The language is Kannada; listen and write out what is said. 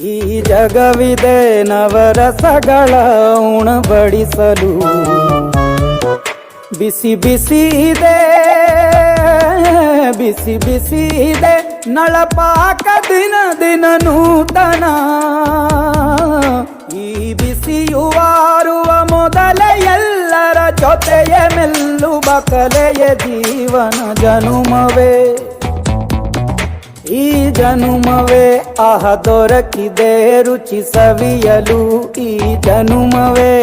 ಈ ಜಗವಿದೆ ನವರಸಗಳ ಉಣಬಡಿಸಲು, ಬಿಸಿ ಬಿಸಿ ಇದೆ ಬಿಸಿ ಬಿಸಿ ಇದೆ ನಳಪಾಕ ದಿನ ದಿನ ನೂತನ. ಈ ಬಿಸಿಯುವಾರುವ ಮೊದಲೇ ಎಲ್ಲರ ಜೊತೆಯ ಮೆಲ್ಲುವ ಕಲೆಯ ಜೀವನ ಜನುಮವೇ. ಈ ಜನುಮವೇ ಆಹ ದೊರಕಿದೆ ರುಚಿ ಸವಿಯಲು, ಈ ಜನುಮವೇ